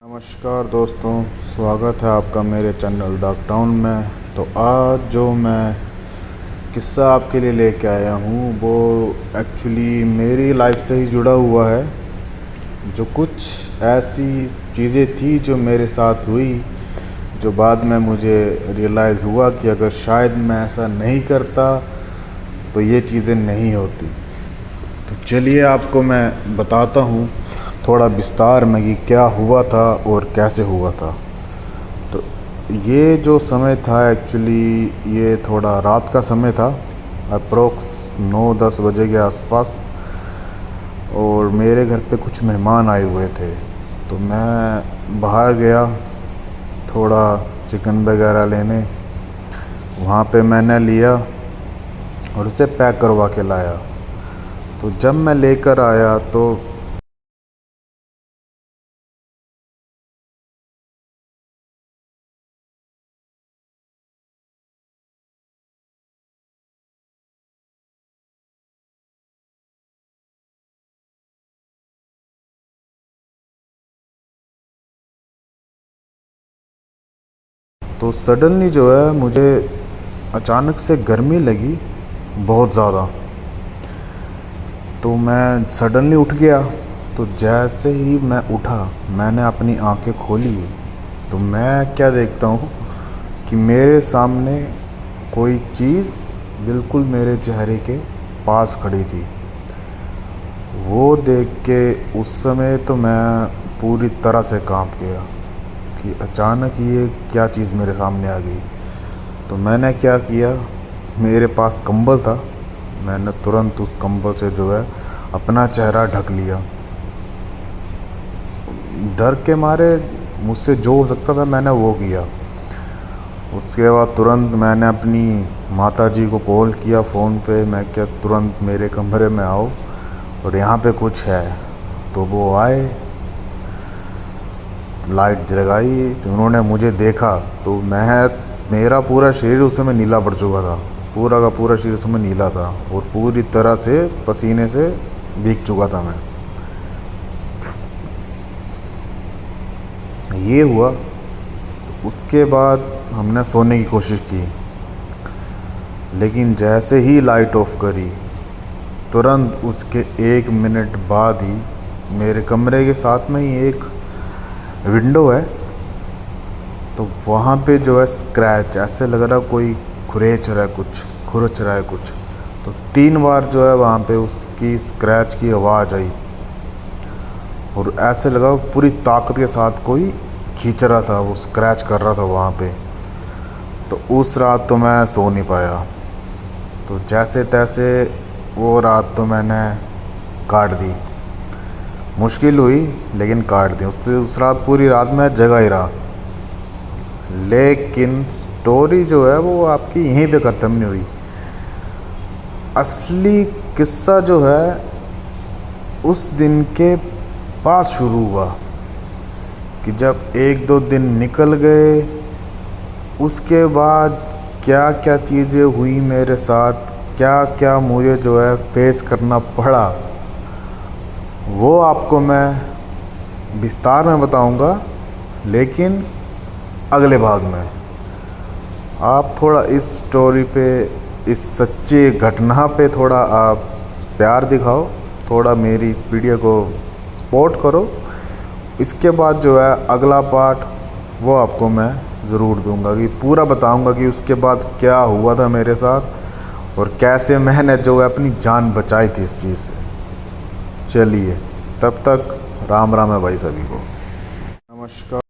नमस्कार दोस्तों, स्वागत है आपका मेरे चैनल डॉग टाउन में। तो आज जो मैं किस्सा आपके लिए लेके आया हूँ वो एक्चुअली मेरी लाइफ से ही जुड़ा हुआ है। जो कुछ ऐसी चीज़ें थी जो मेरे साथ हुई, जो बाद में मुझे रियलाइज़ हुआ कि अगर शायद मैं ऐसा नहीं करता तो ये चीज़ें नहीं होती। तो चलिए आपको मैं बताता हूँ थोड़ा विस्तार में कि क्या हुआ था और कैसे हुआ था। तो ये जो समय था एक्चुअली ये थोड़ा रात का समय था, अप्रोक्स 9-10 बजे के आसपास। और मेरे घर पे कुछ मेहमान आए हुए थे, तो मैं बाहर गया थोड़ा चिकन वगैरह लेने। वहाँ पे मैंने लिया और उसे पैक करवा के लाया। तो जब मैं लेकर आया तो सडनली जो है मुझे अचानक से गर्मी लगी बहुत ज़्यादा। तो मैं सडनली उठ गया। तो जैसे ही मैं उठा, मैंने अपनी आंखें खोली, तो मैं क्या देखता हूँ कि मेरे सामने कोई चीज़ बिल्कुल मेरे चेहरे के पास खड़ी थी। वो देख के उस समय तो मैं पूरी तरह से कांप गया कि अचानक ये क्या चीज़ मेरे सामने आ गई। तो मैंने क्या किया, मेरे पास कंबल था, मैंने तुरंत उस कंबल से जो है अपना चेहरा ढक लिया। डर के मारे मुझसे जो हो सकता था मैंने वो किया। उसके बाद तुरंत मैंने अपनी माताजी को कॉल किया फ़ोन पे। मैं क्या तुरंत मेरे कमरे में आओ और यहाँ पे कुछ है। तो वो आए, लाइट जगाई, तो उन्होंने मुझे देखा। तो मेरा पूरा शरीर उस समय नीला पड़ चुका था, पूरा का पूरा शरीर उस समय नीला था और पूरी तरह से पसीने से भीग चुका था मैं। ये हुआ। तो उसके बाद हमने सोने की कोशिश की, लेकिन जैसे ही लाइट ऑफ करी तुरंत उसके 1 मिनट बाद ही मेरे कमरे के साथ में ही एक विंडो है, तो वहाँ पे जो है स्क्रैच, ऐसे लग रहा कोई खुरेच रहा है कुछ। तो 3 बार जो है वहाँ पे उसकी स्क्रैच की आवाज़ आई और ऐसे लगा पूरी ताकत के साथ कोई खींच रहा था, वो स्क्रैच कर रहा था वहाँ पे। तो उस रात तो मैं सो नहीं पाया। तो जैसे तैसे वो रात तो मैंने काट दी। मुश्किल हुई लेकिन काट दी। उस रात पूरी रात मैं जगा ही रहा। लेकिन स्टोरी जो है वो आपकी यहीं पे ख़त्म नहीं हुई। असली किस्सा जो है उस दिन के बाद शुरू हुआ कि जब 1-2 दिन निकल गए, उसके बाद क्या क्या चीज़ें हुई मेरे साथ, क्या क्या मुझे जो है फेस करना पड़ा, वो आपको मैं विस्तार में बताऊंगा, लेकिन अगले भाग में। आप थोड़ा इस स्टोरी पे, इस सच्ची घटना पे थोड़ा आप प्यार दिखाओ, थोड़ा मेरी इस वीडियो को सपोर्ट करो। इसके बाद जो है अगला पार्ट वो आपको मैं ज़रूर दूंगा, कि पूरा बताऊंगा कि उसके बाद क्या हुआ था मेरे साथ और कैसे मैंने जो है अपनी जान बचाई थी इस चीज़ से। चलिए, तब तक राम राम है भाई सभी को। नमस्कार।